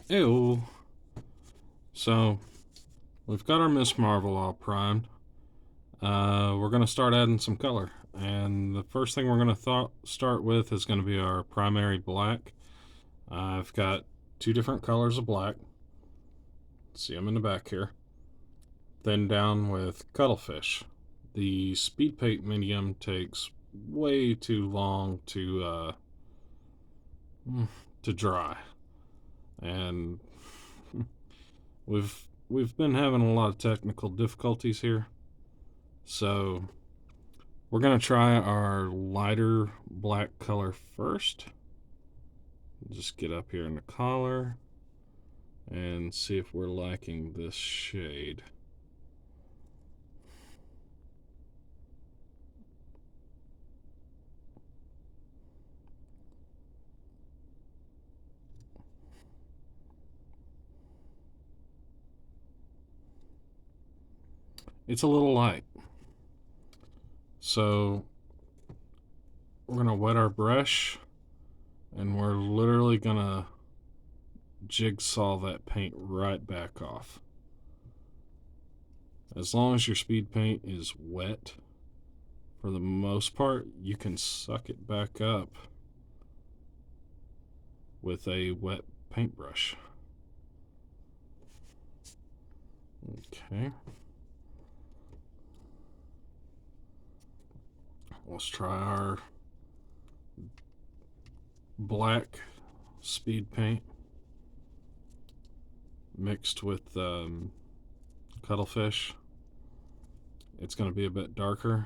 Ew. So, we've got our Miss Marvel all primed. We're going to start adding some color. And the first thing we're going to start with is going to be our primary black. I've got two different colors of black. See them in the back here. Then down with Cuttlefish. The speed paint medium takes way too long to dry. And we've been having a lot of technical difficulties here. So we're going to try our lighter black color first. Just get up here in the collar and see if we're liking this shade. It's a little light. So we're going to wet our brush and we're literally going to jigsaw that paint right back off. As long as your speed paint is wet, for the most part, you can suck it back up with a wet paintbrush. Okay. Let's try our black speed paint mixed with Cuttlefish. It's going to be a bit darker.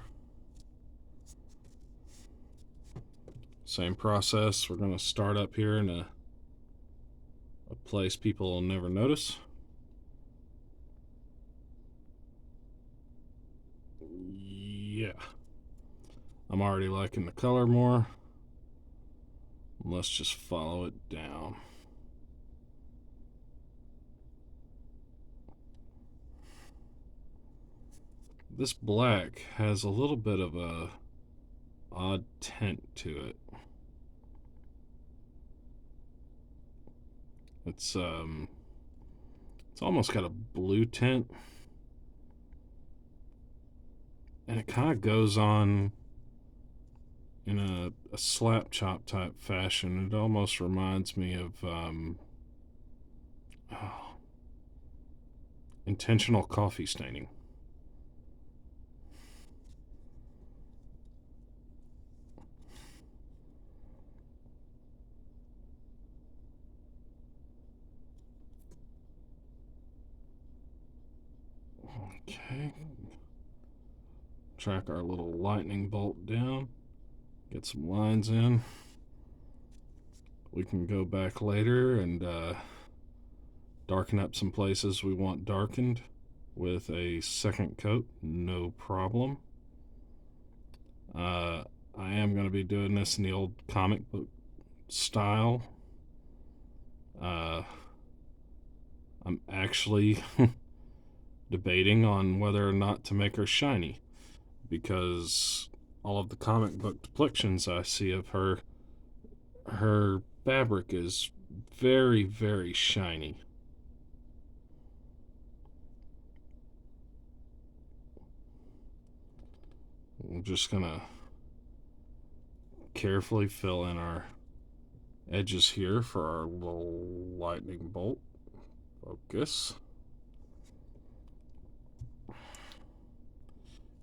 Same process. We're going to start up here in a place people will never notice. Yeah. I'm already liking the color more. Let's just follow it down. This black has a little bit of a odd tint to it. It's almost got a blue tint, and it kind of goes on in a slap chop type fashion. It almost reminds me of intentional coffee staining. Okay. Track our little lightning bolt down. Get some lines in. We can go back later and darken up some places we want darkened with a second coat, no problem. I am going to be doing this in the old comic book style. I'm actually debating on whether or not to make her shiny, because all of the comic book depictions I see of her fabric is very, very shiny. We're just gonna carefully fill in our edges here for our little lightning bolt. Focus.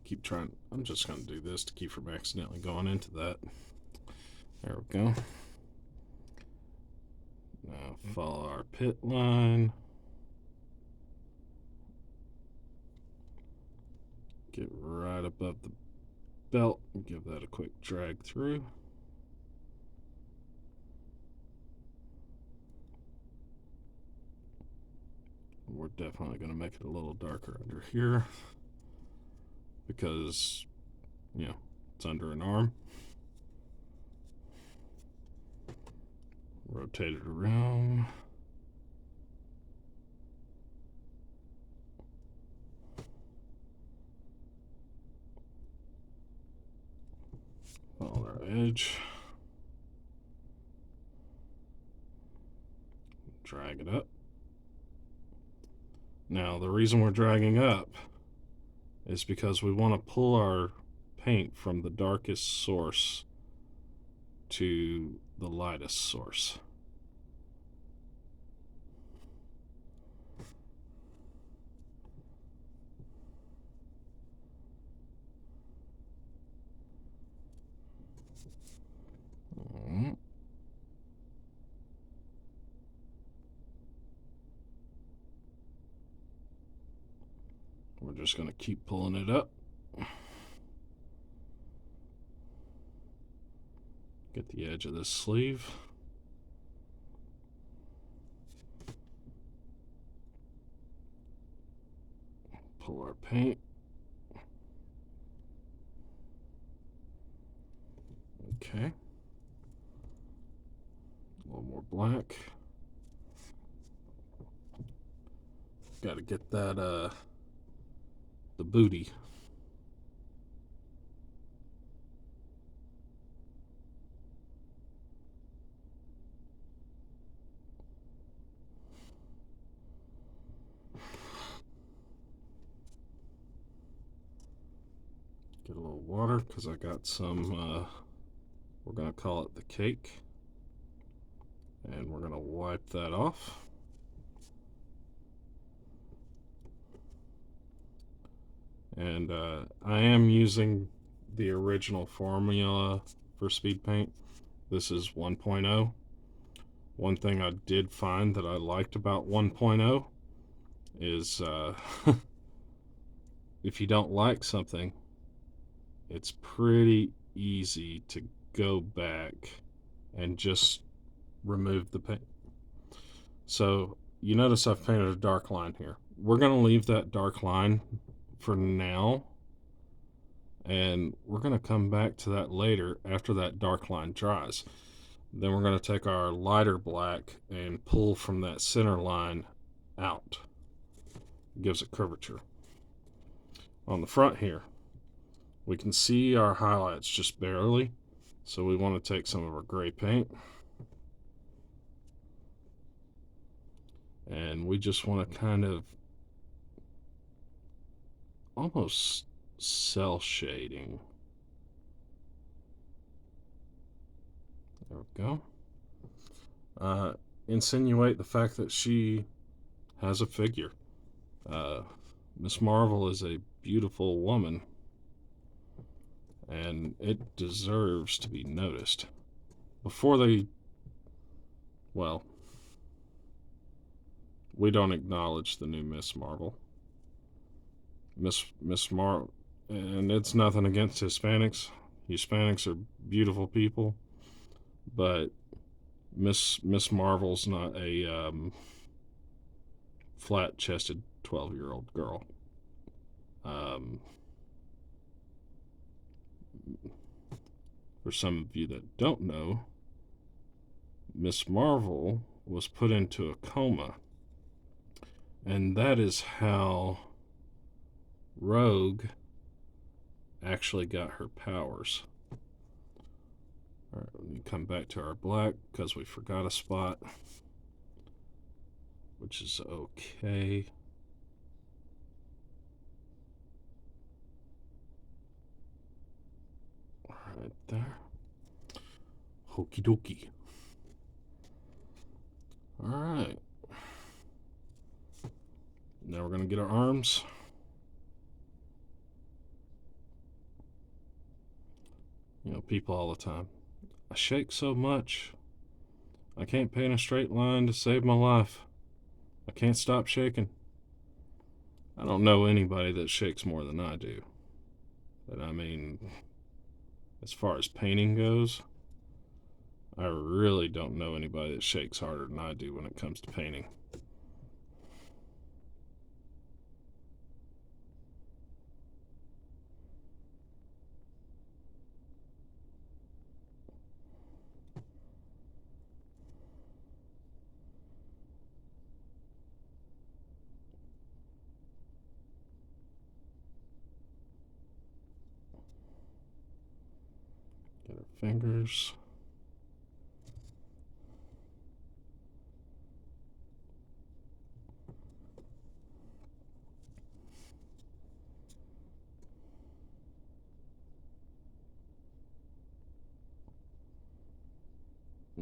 Keep trying. I'm just gonna do this to keep from accidentally going into that. There we go. Now follow our pit line. Get right above the belt and give that a quick drag through. We're definitely going to make it a little darker under here because, you know, it's under an arm. Rotate it around. Follow our edge. Drag it up. Now, the reason we're dragging up is because we want to pull our paint from the darkest source to the lightest source. We're just going to keep pulling it up. Get the edge of this sleeve. Pull our paint. Okay. A little more black. Got to get that, the booty. Get a little water because I got some, we're going to call it the cake. And we're going to wipe that off. And I am using the original formula for speed paint. This is 1.0. One thing I did find that I liked about 1.0 is if you don't like something, it's pretty easy to go back and just remove the paint. So you notice I've painted a dark line here. We're going to leave that dark line for now, and we're going to come back to that later after that dark line dries. Then we're going to take our lighter black and pull from that center line out. It gives it curvature. On the front here, we can see our highlights just barely, so we want to take some of our gray paint and we just want to kind of almost cell shading. There we go. Insinuate the fact that she has a figure. Miss Marvel is a beautiful woman, and it deserves to be noticed. Before they, well, we don't acknowledge the new Miss Marvel. Miss Marvel, and it's nothing against Hispanics. Hispanics are beautiful people, but Miss Marvel's not a flat-chested 12-year-old girl. For some of you that don't know, Miss Marvel was put into a coma, and that is how Rogue actually got her powers. Alright, we come back to our black because we forgot a spot, which is okay. Right there. Okie dokie. Alright. Now we're going to get our arms. You know, people all the time, I shake so much, I can't paint a straight line to save my life. I can't stop shaking. I don't know anybody that shakes more than I do. But I mean, as far as painting goes, I really don't know anybody that shakes harder than I do when it comes to painting. Get our fingers.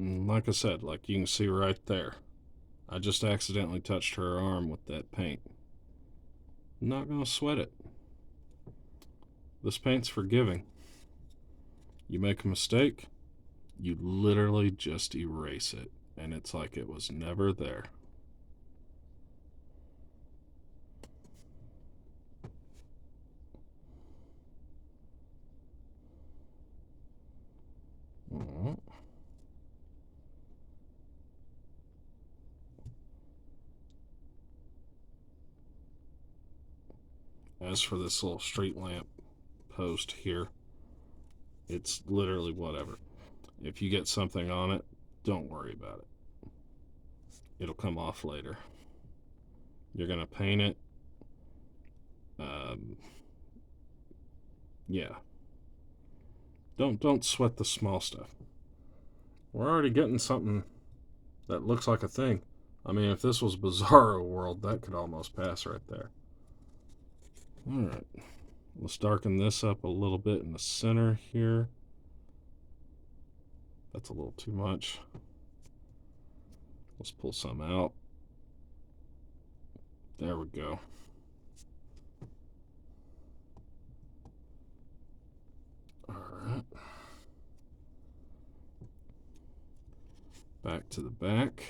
And like I said, like you can see right there, I just accidentally touched her arm with that paint. I'm not going to sweat it. This paint's forgiving. You make a mistake, you literally just erase it, and it's like it was never there. Alright. As for this little street lamp post here, it's literally whatever. If you get something on it, don't worry about it. It'll come off later. You're gonna paint it. Yeah. Don't sweat the small stuff. We're already getting something that looks like a thing. I mean, if this was Bizarro World, that could almost pass right there. Alright. Let's darken this up a little bit in the center here. That's a little too much. Let's pull some out. There we go. Alright. Back to the back.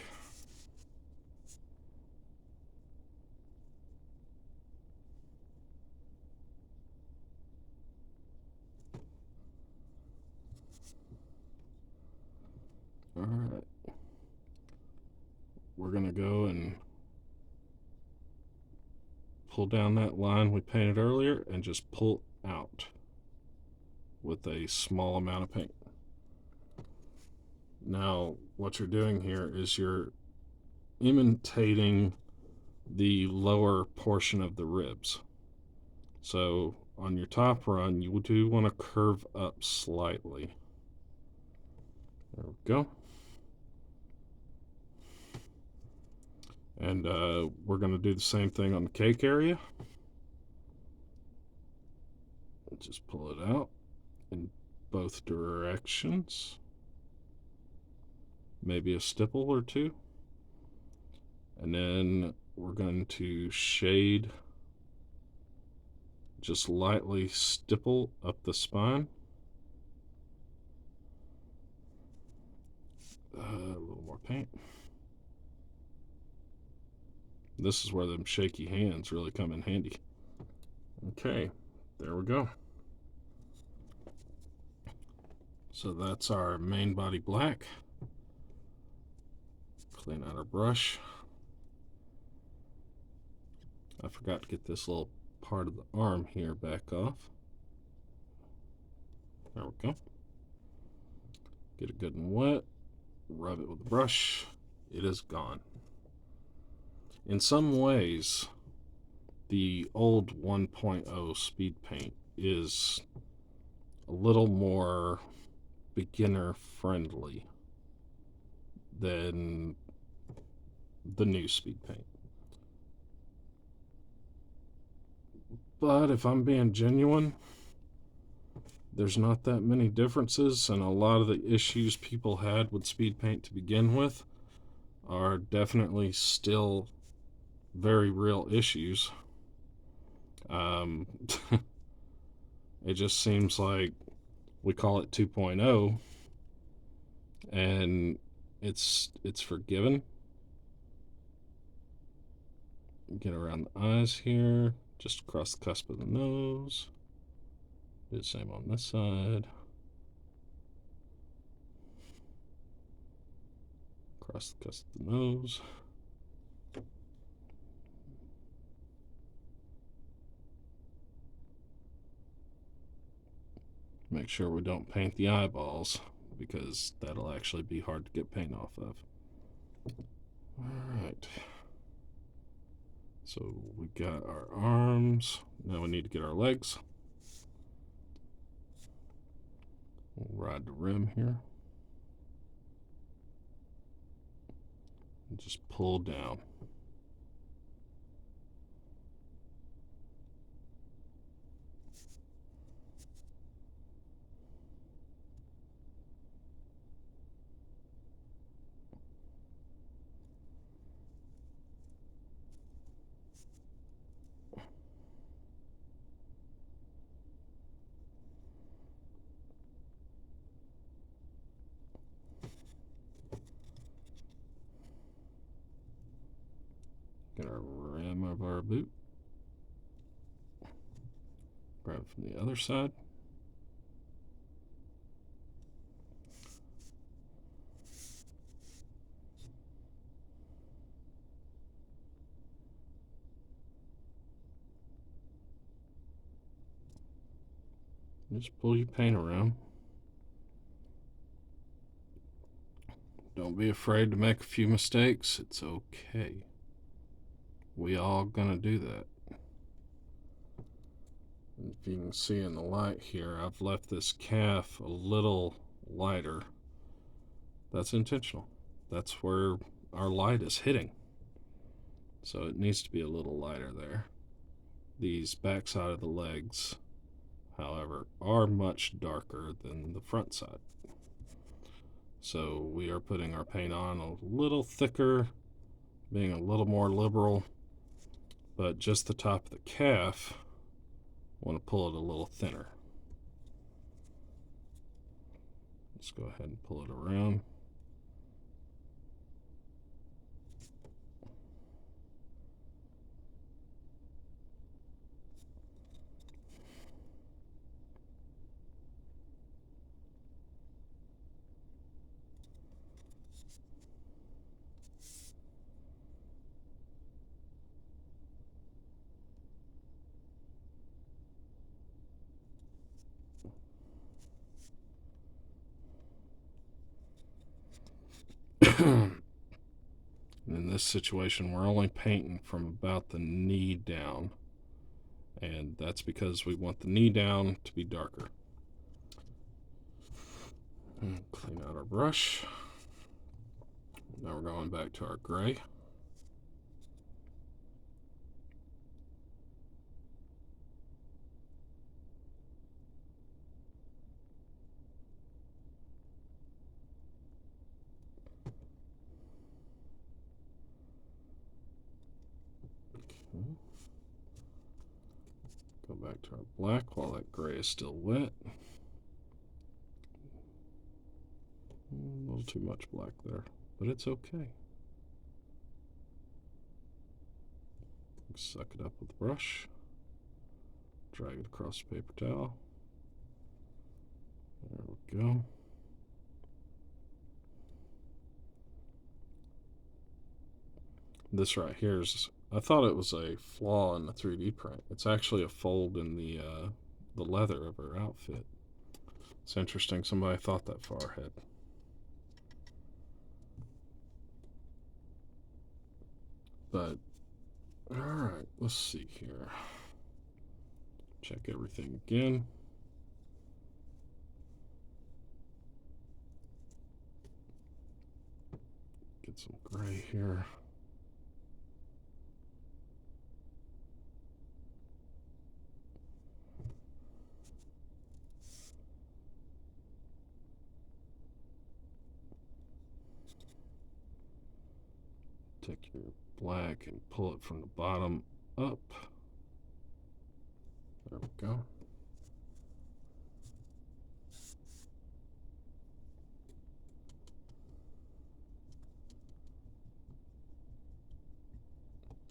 Alright. We're going to go and pull down that line we painted earlier and just pull out with a small amount of paint. Now, what you're doing here is you're imitating the lower portion of the ribs. So on your top run, you do want to curve up slightly. There we go. And we're going to do the same thing on the cake area. Just pull it out in both directions. Maybe a stipple or two. And then we're going to shade, just lightly stipple up the spine. A little more paint. This is where them shaky hands really come in handy. Okay, there we go. So that's our main body black. Clean out our brush. I forgot to get this little part of the arm here back off. There we go. Get it good and wet. Rub it with the brush. It is gone. In some ways, the old 1.0 speed paint is a little more beginner friendly than the new speed paint. But if I'm being genuine, there's not that many differences, and a lot of the issues people had with speed paint to begin with are definitely still very real issues. It just seems like we call it 2.0 and it's forgiven. Get around the eyes here, just across the cusp of the nose. Do the same on this side. Across the cusp of the nose. Make sure we don't paint the eyeballs, because that'll actually be hard to get paint off of. Alright. So we got our arms. Now we need to get our legs. We'll ride the rim here. And just pull down. Get our rim of our boot. Grab from the other side. Just pull your paint around. Don't be afraid to make a few mistakes. It's okay. We all gonna do that. If you can see in the light here, I've left this calf a little lighter. That's intentional. That's where our light is hitting. So it needs to be a little lighter there. These backside of the legs, however, are much darker than the front side. So we are putting our paint on a little thicker, being a little more liberal, but just the top of the calf, I want to pull it a little thinner. Let's go ahead and pull it around. In this situation, we're only painting from about the knee down, and that's because we want the knee down to be darker. And clean out our brush. Now we're going back to our gray. Go back to our black while that gray is still wet. A little too much black there, but it's okay. Suck it up with the brush. Drag it across the paper towel. There we go. This right here is, I thought it was a flaw in the 3D print. It's actually a fold in the leather of her outfit. It's interesting, somebody thought that far ahead. But, alright, let's see here. Check everything again. Get some gray here. Take your black and pull it from the bottom up. There we go.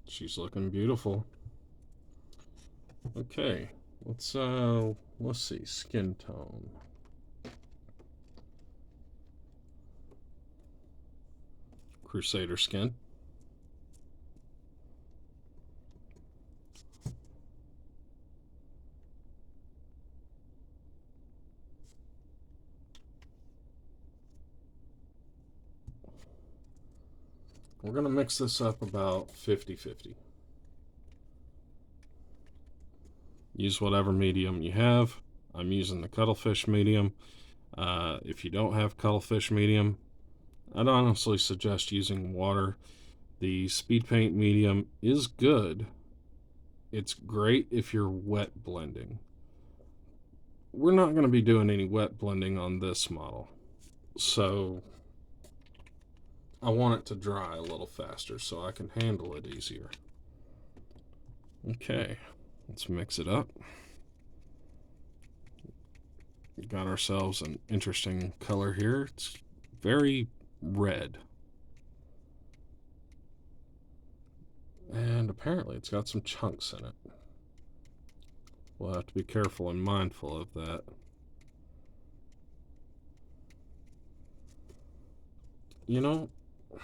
She's looking beautiful. Okay, let's see, skin tone. Crusader skin. We're going to mix this up about 50-50. Use whatever medium you have. I'm using the cuttlefish medium. If you don't have cuttlefish medium, I'd honestly suggest using water. The speed paint medium is good. It's great if you're wet blending. We're not going to be doing any wet blending on this model, so I want it to dry a little faster so I can handle it easier. Okay, let's mix it up. We got ourselves an interesting color here. It's very red. apparently it's got some chunks in it. We'll have to be careful and mindful of that. You know, I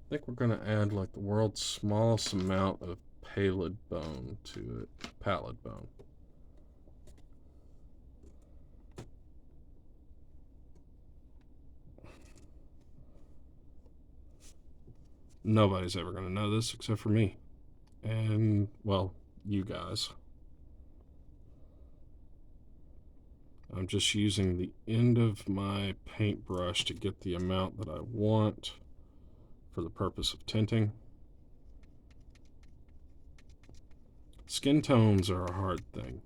think we're going to add like the world's smallest amount of pallid bone to it. Pallid bone. Nobody's ever going to know this except for me. And, well, you guys. I'm just using the end of my paintbrush to get the amount that I want for the purpose of tinting. Skin tones are a hard thing.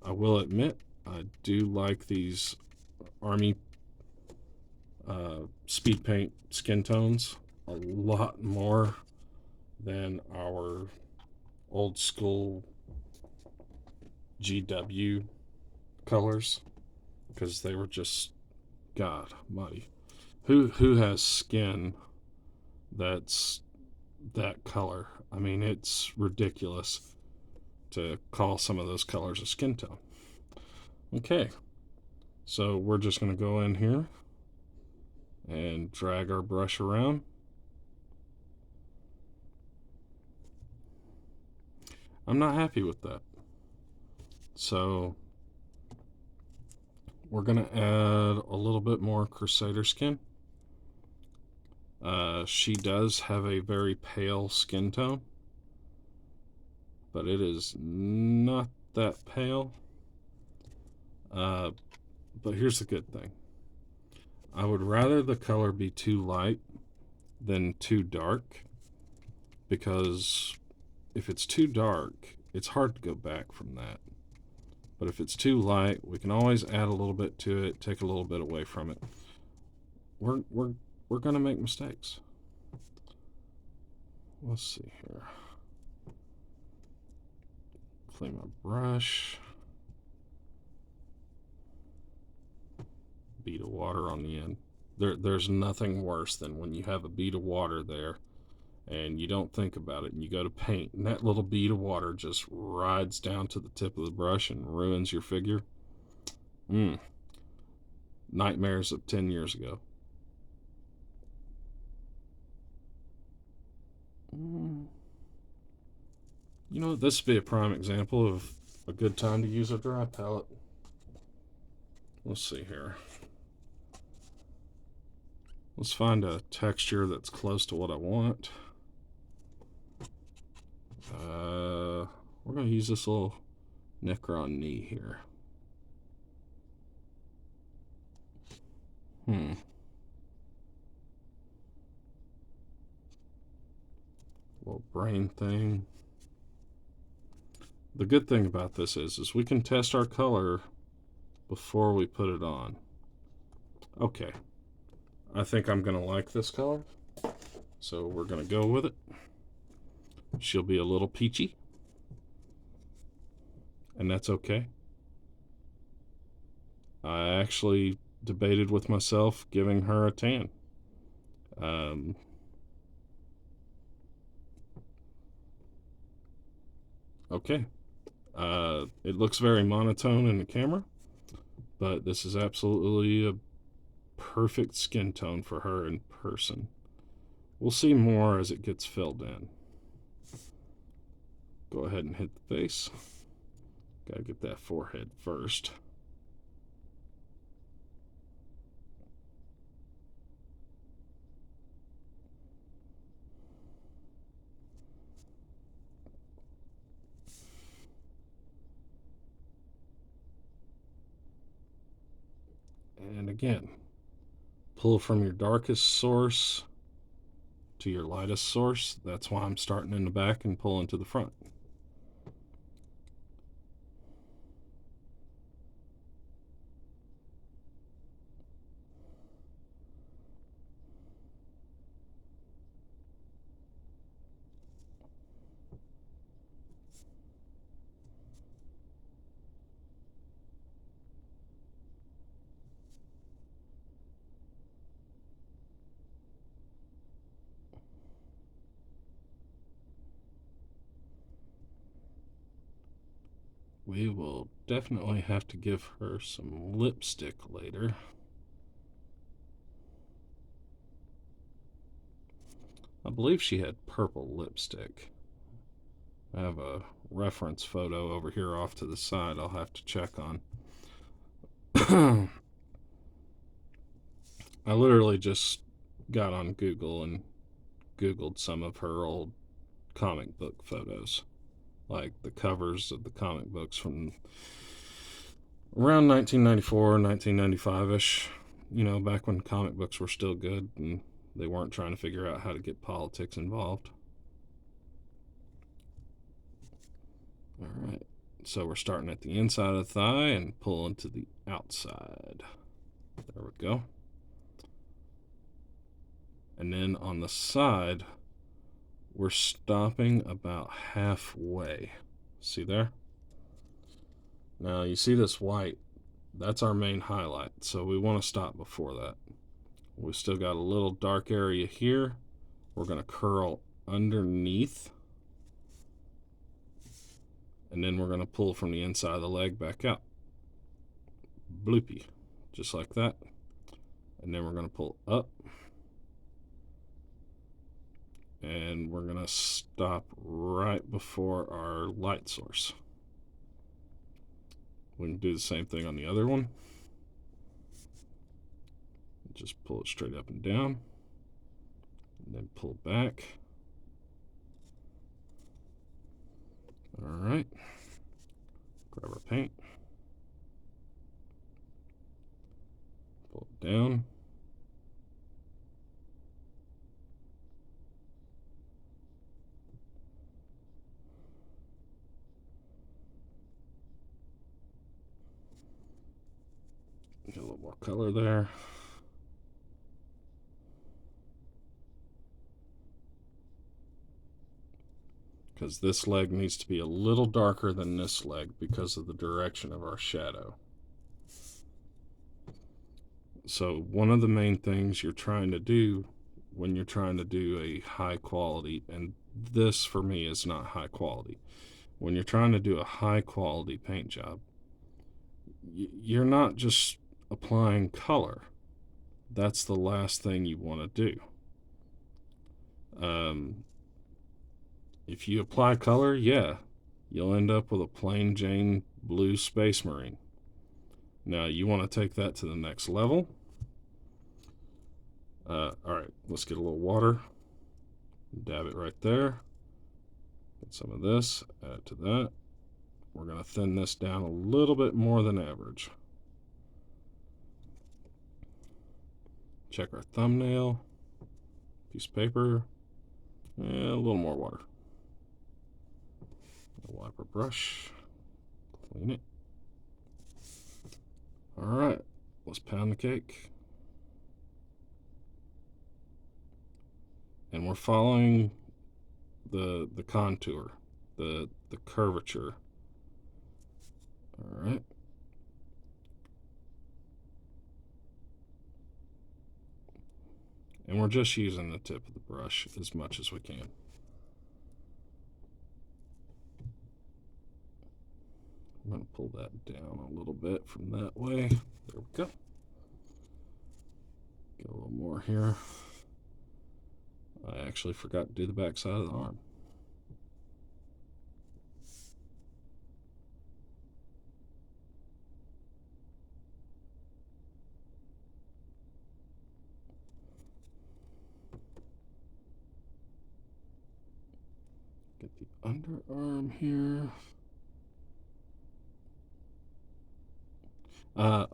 I will admit, I do like these Army speed paint skin tones a lot more than our old school GW colors, because they were just, God almighty. Who has skin that's that color? I mean, it's ridiculous to call some of those colors a skin tone. Okay, so we're just going to go in here and drag our brush around. I'm not happy with that. So we're going to add a little bit more Crusader skin. She does have a very pale skin tone, but it is not that pale. But here's the good thing. I would rather the color be too light than too dark, because if it's too dark, it's hard to go back from that. But if it's too light, we can always add a little bit to it, take a little bit away from it. We're gonna make mistakes. Let's see here. Clean my brush. Bead of water on the end. There's nothing worse than when you have a bead of water there and you don't think about it and you go to paint and that little bead of water just rides down to the tip of the brush and ruins your figure. Nightmares of 10 years ago. You know, this would be a prime example of a good time to use a dry palette. Let's see here. Let's find a texture that's close to what I want. We're going to use this little Necron knee here. Little brain thing. The good thing about this is we can test our color before we put it on. Okay. I think I'm going to like this color, so we're going to go with it. She'll be a little peachy, and that's okay. I actually debated with myself giving her a tan. Okay. It looks very monotone in the camera, but this is absolutely a perfect skin tone for her in person. We'll see more as it gets filled in. Go ahead and hit the face. Gotta get that forehead first. And again, pull from your darkest source to your lightest source. That's why I'm starting in the back and pulling to the front. we will definitely have to give her some lipstick later. I believe she had purple lipstick. I have a reference photo over here off to the side I'll have to check on. I literally just got on Google and Googled some of her old comic book photos, like the covers of the comic books from around 1994, 1995-ish, back when comic books were still good and they weren't trying to figure out how to get politics involved. All right, so we're starting at the inside of the thigh and pulling to the outside. There we go. And then on the side, we're stopping about halfway. See there? Now you see this white, that's our main highlight, so we want to stop before that. We've still got a little dark area here. We're going to curl underneath, and then we're going to pull from the inside of the leg back out. Bloopy, just like that. And then we're going to pull up, and we're going to stop right before our light source. We can do the same thing on the other one. Just pull it straight up and down, and then pull back. All right, grab our paint, pull it down, get a little more color there. Because this leg needs to be a little darker than this leg because of the direction of our shadow. So one of the main things you're trying to do when you're trying to do a high quality, and this for me is not high quality, when you're trying to do a high quality paint job, you're not just applying color. That's the last thing you want to do. If you apply color, yeah, you'll end up with a plain Jane blue Space Marine. Now you want to take that to the next level. All right, let's get a little water, dab it right there, get some of this, add it to that. We're going to thin this down a little bit more than average. Check our thumbnail, piece of paper, and a little more water. Wipe our brush, clean it. All right, let's pound the cake. And we're following the contour, the curvature. All right. And we're just using the tip of the brush as much as we can. I'm going to pull that down a little bit from that way. There we go. Get a little more here. I actually forgot to do the back side of the arm. Get the underarm here.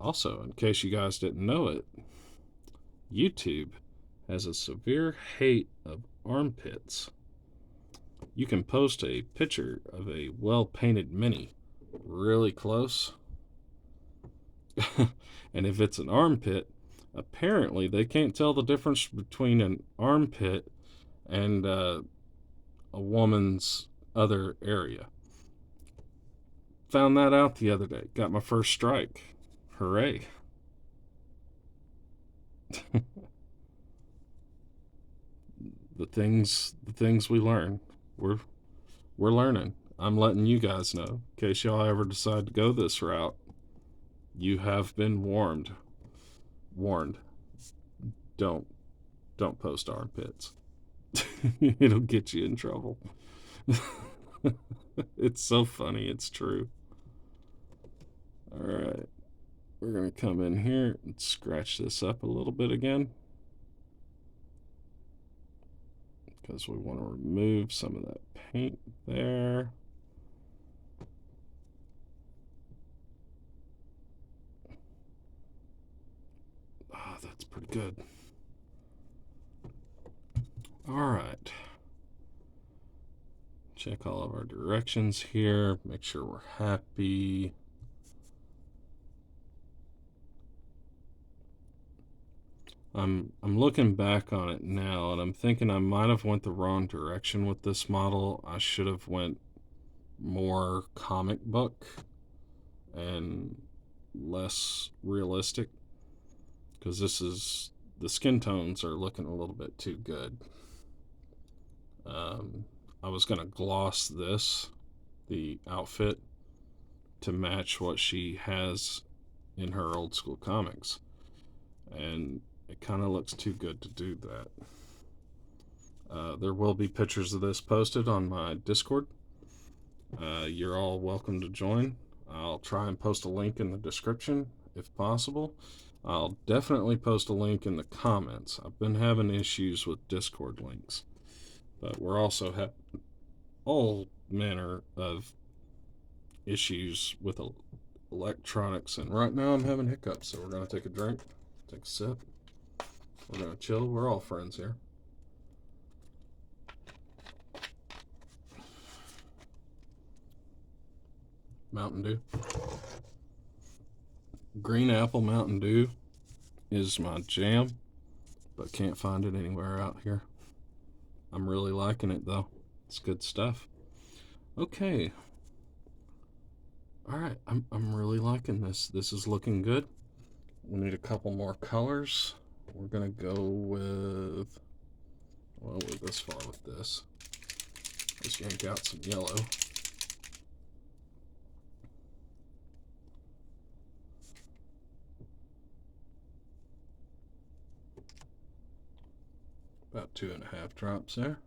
Also, in case you guys didn't know it, YouTube has a severe hate of armpits. You can post a picture of a well-painted mini really close, and if it's an armpit, apparently they can't tell the difference between an armpit and a woman's other area. Found that out the other day. Got my first strike. Hooray. the things we learn. We're learning. I'm letting you guys know, in case y'all ever decide to go this route. You have been warned. Warned. Don't post armpits. It'll get you in trouble. It's so funny, it's true. Alright. We're gonna come in here and scratch this up a little bit again, because we want to remove some of that paint there. Ah, that's pretty good. All right. Check all of our directions here. Make sure we're happy. I'm looking back on it now, and I'm thinking I might have went the wrong direction with this model. I should have went more comic book and less realistic, because the skin tones are looking a little bit too good. I was gonna gloss the outfit, to match what she has in her old school comics, and it kind of looks too good to do that. There will be pictures of this posted on my Discord. You're all welcome to join. I'll try and post a link in the description if possible. I'll definitely post a link in the comments. I've been having issues with Discord links, but we're also having all manner of issues with electronics, and right now I'm having hiccups, so we're going to take a drink, take a sip. We're going to chill. We're all friends here. Mountain Dew. Green apple Mountain Dew is my jam, but can't find it anywhere out here. I'm really liking it though. It's good stuff. Okay. All right, I'm really liking this. This is looking good. We need a couple more colors. We're gonna go with, well, we're this far with this. Let's yank out some yellow. About 2.5 drops there.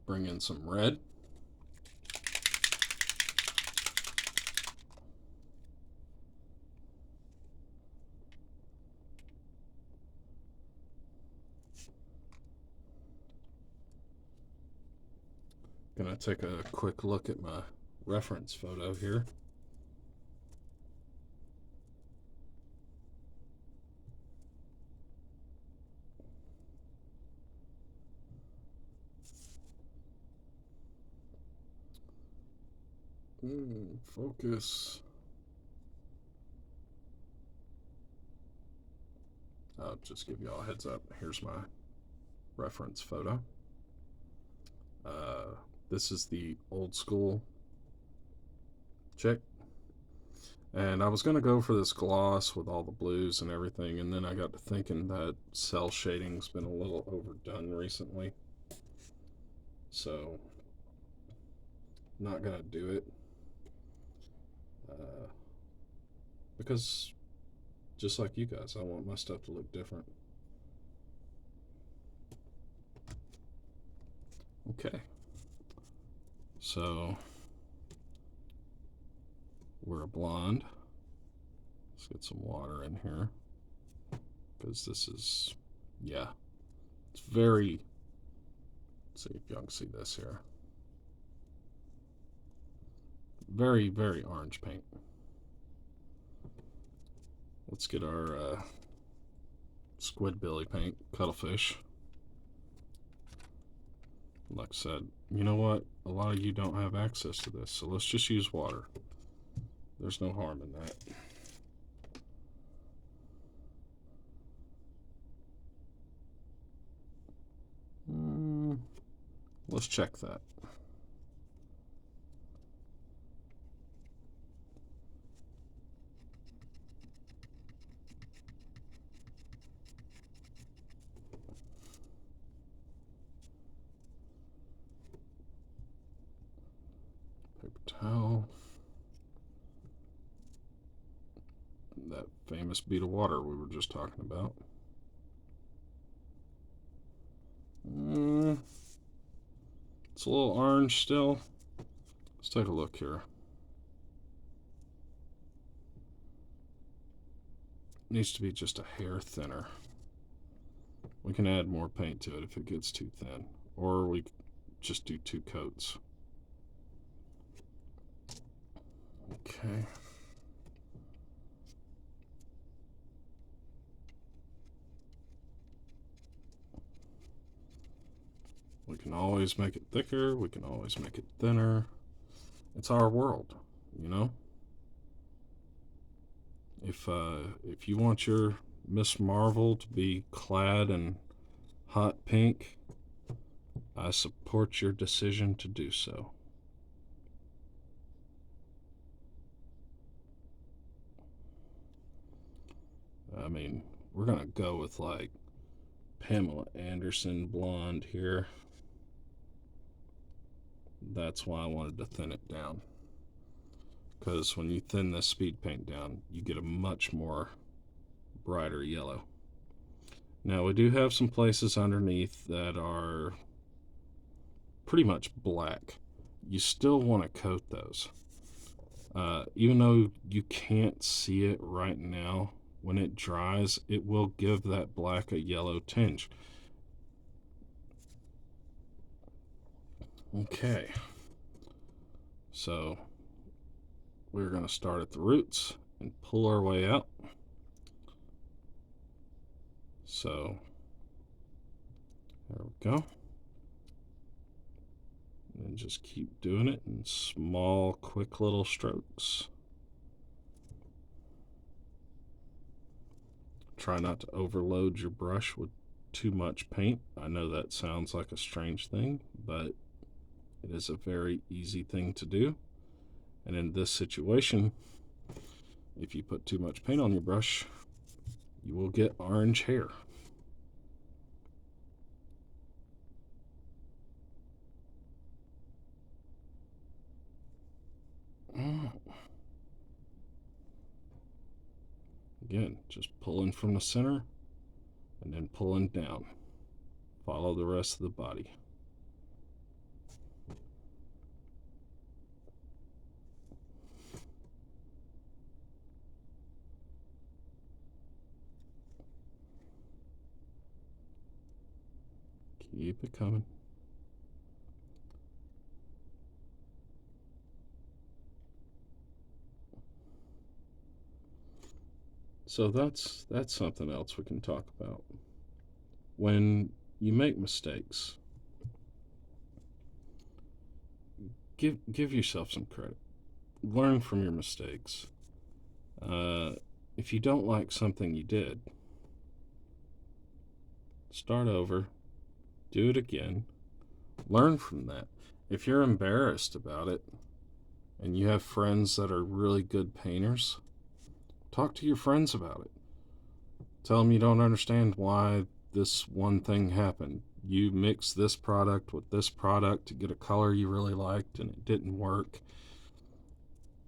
Bring in some red. Gonna take a quick look at my reference photo here. Focus. I'll just give you all a heads up. Here's my reference photo. This is the old school chick. And I was going to go for this gloss with all the blues and everything, and then I got to thinking that cell shading's been a little overdone recently. So, not going to do it. Because, just like you guys, I want my stuff to look different. Okay. So, we're a blonde. Let's get some water in here, because this is, yeah, it's very, let's see if y'all can see this here. Very, very orange paint. Let's get our Squidbilly paint, Cuttlefish. Like I said, you know what? A lot of you don't have access to this, so let's just use water. There's no harm in that. Let's check that. famous bead of water we were just talking about. It's a little orange still. Let's take a look here. Needs to be just a hair thinner. We can add more paint to it if it gets too thin, or we just do 2 coats. Okay. We can always make it thicker, we can always make it thinner. It's our world, you know? If you want your Miss Marvel to be clad in hot pink, I support your decision to do so. I mean, we're gonna go with like Pamela Anderson blonde here. That's why I wanted to thin it down. Because when you thin this speed paint down, you get a much more brighter yellow. Now we do have some places underneath that are pretty much black. You still want to coat those. Even though you can't see it right now, when it dries, it will give that black a yellow tinge. Okay. So we're going to start at the roots and pull our way out. So there we go. And just keep doing it in small, quick little strokes. Try not to overload your brush with too much paint. I know that sounds like a strange thing, but it is a very easy thing to do. And in this situation, if you put too much paint on your brush, you will get orange hair. Again, just pulling from the center and then pulling down. Follow the rest of the body. Keep it coming. So that's something else we can talk about. When you make mistakes, give yourself some credit. Learn from your mistakes. If you don't like something you did, start over, do it again, learn from that. If you're embarrassed about it and you have friends that are really good painters, talk to your friends about it. Tell them you don't understand why this one thing happened. You mixed this product with this product to get a color you really liked and it didn't work.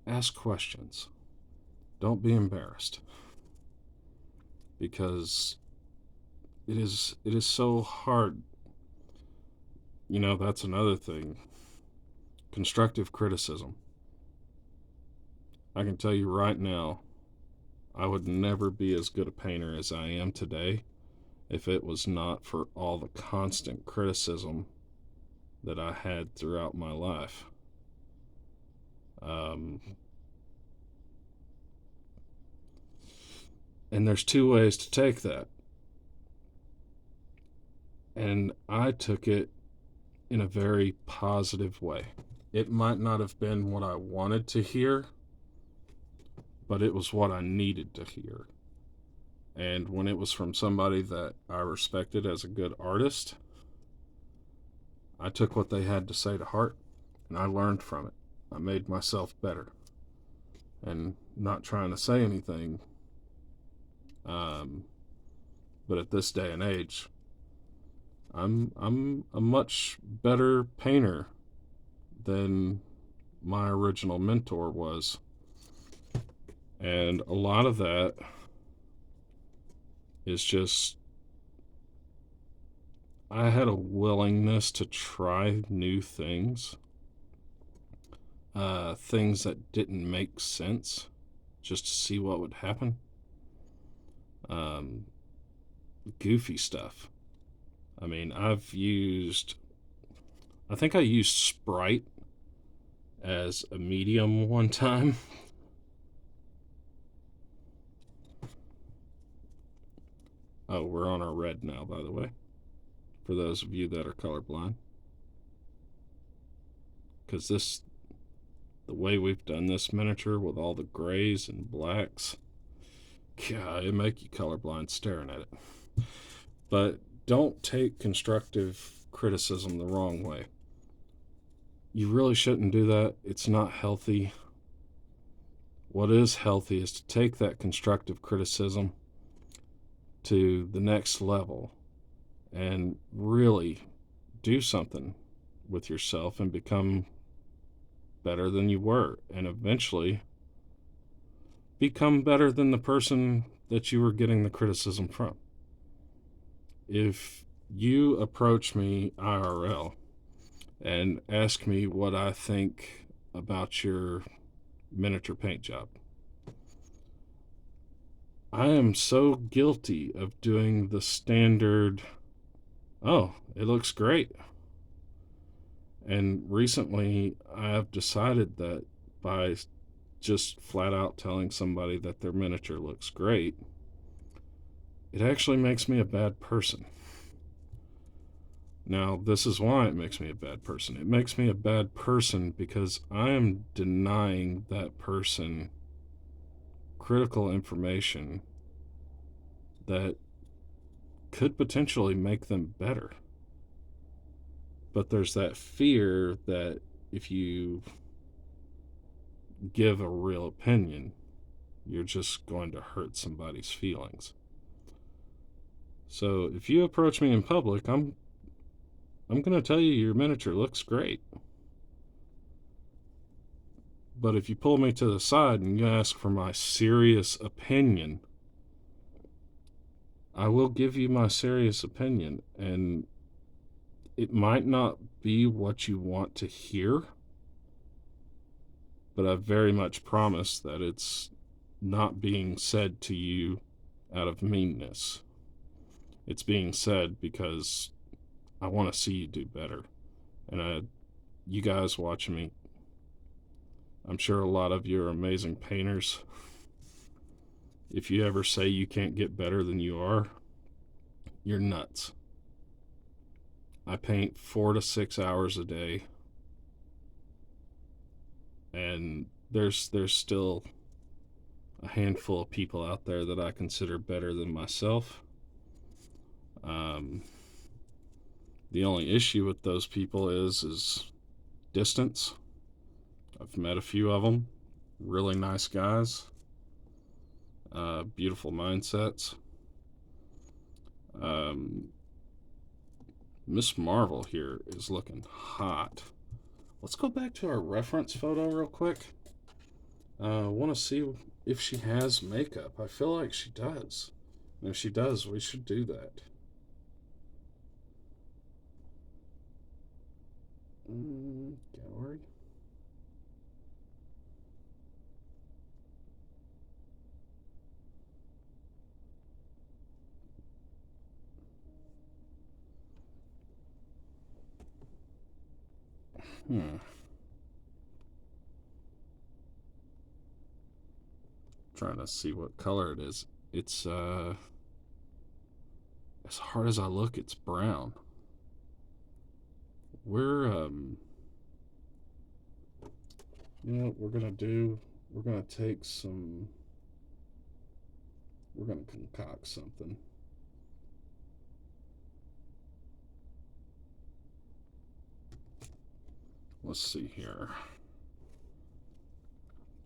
Ask questions. Don't be embarrassed. Because it is so hard. You know, that's another thing. Constructive criticism. I can tell you right now, I would never be as good a painter as I am today if it was not for all the constant criticism that I had throughout my life. And there's 2 ways to take that. And I took it in a very positive way. It might not have been what I wanted to hear, but it was what I needed to hear. And when it was from somebody that I respected as a good artist, I took what they had to say to heart, and I learned from it. I made myself better. And not trying to say anything, but at this day and age, I'm a much better painter than my original mentor was. And a lot of that is just I had a willingness to try new things, things that didn't make sense, just to see what would happen. Um, Goofy stuff. I mean, I think I used Sprite as a medium one time. Oh, we're on our red now, by the way, for those of you that are colorblind. Because the way we've done this miniature with all the grays and blacks, God, it make you colorblind staring at it. But don't take constructive criticism the wrong way. You really shouldn't do that. It's not healthy. What is healthy is to take that constructive criticism to the next level and really do something with yourself and become better than you were, and eventually become better than the person that you were getting the criticism from. If you approach me IRL and ask me what I think about your miniature paint job, I am so guilty of doing the standard, oh, it looks great. And recently I have decided that by just flat out telling somebody that their miniature looks great, it actually makes me a bad person. Now, this is why it makes me a bad person. It makes me a bad person because I am denying that person critical information that could potentially make them better. But there's that fear that if you give a real opinion, you're just going to hurt somebody's feelings. So if you approach me in public, I'm going to tell you your miniature looks great. But if you pull me to the side and you ask for my serious opinion, I will give you my serious opinion. And it might not be what you want to hear, but I very much promise that it's not being said to you out of meanness. It's being said because I want to see you do better. And you guys watching me, I'm sure a lot of you are amazing painters. If you ever say you can't get better than you are, you're nuts. I paint 4 to 6 hours a day, and there's still a handful of people out there that I consider better than myself. The only issue with those people is distance. I've met a few of them, really nice guys, beautiful mindsets. Miss Marvel here is looking hot. Let's go back to our reference photo real quick. I want to see if she has makeup. I feel like she does. And if she does, we should do that. Gallery. Trying to see what color it is. It's as hard as I look, it's brown. We're you know what we're gonna do? We're gonna concoct something. Let's see here.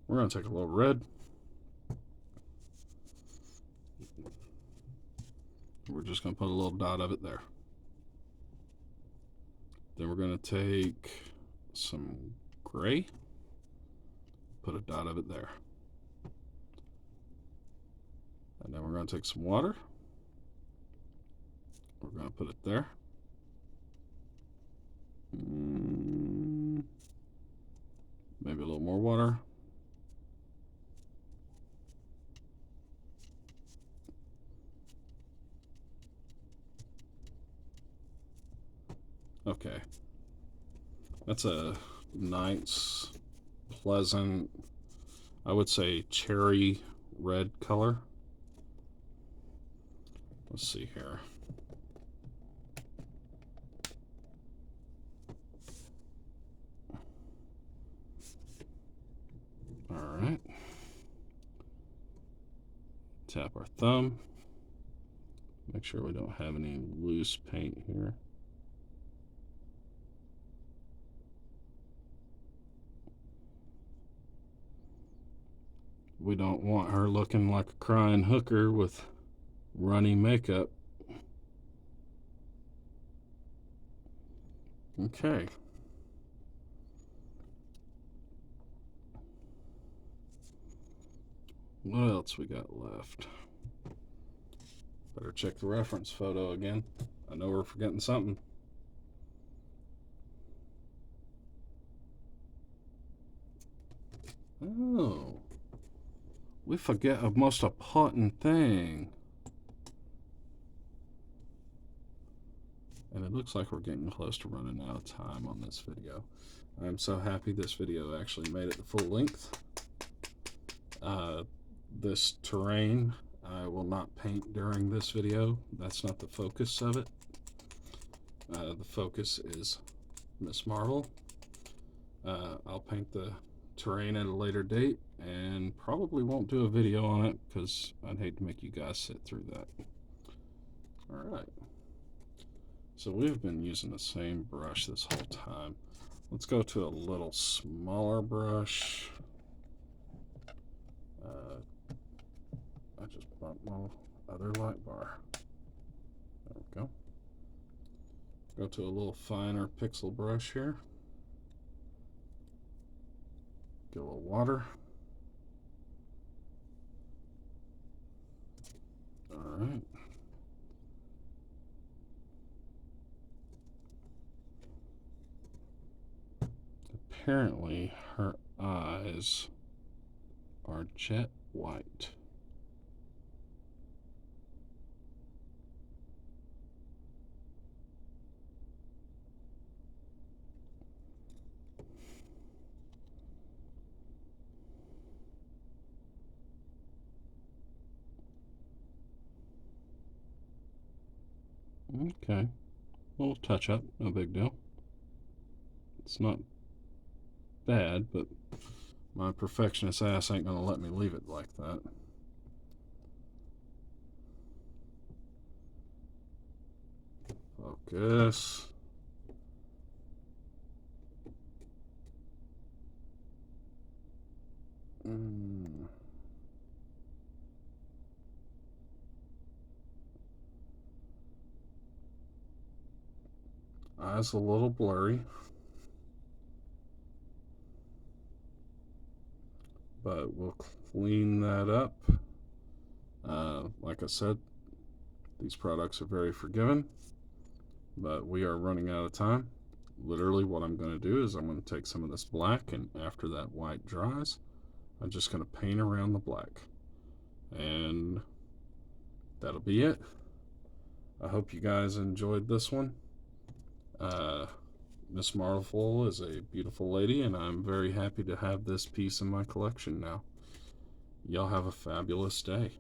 We're gonna take a little red. We're just gonna put a little dot of it there. Then we're gonna take some gray, put a dot of it there. And then we're gonna take some water, We're going to put it there. Maybe a little more water. Okay. That's a nice, pleasant, I would say cherry red color. Let's see here. All right. Tap our thumb. Make sure we don't have any loose paint here. We don't want her looking like a crying hooker with runny makeup. Okay. What else we got left? Better check the reference photo again. I know we're forgetting something. Oh. We forget a most important thing. And it looks like we're getting close to running out of time on this video. I'm so happy this video actually made it to full length. This terrain I will not paint during this video. That's not the focus of it. The focus is Miss Marvel. I'll paint the terrain at a later date and probably won't do a video on it because I'd hate to make you guys sit through that. Alright. So we've been using the same brush this whole time. Let's go to a little smaller brush. I just bumped my other light bar. There we go. Go to a little finer pixel brush here. Get a little water. Alright. Apparently her eyes are jet white. Okay, a little touch up, no big deal. It's not bad, but my perfectionist ass ain't gonna let me leave it like that. Focus. Eyes a little blurry, but we'll clean that up. Like I said, these products are very forgiving, but we are running out of time. Literally what I'm going to do is I'm going to take some of this black, and after that white dries, I'm just going to paint around the black, and that'll be it. I hope you guys enjoyed this one. Miss Marvel is a beautiful lady, and I'm very happy to have this piece in my collection now. Y'all have a fabulous day.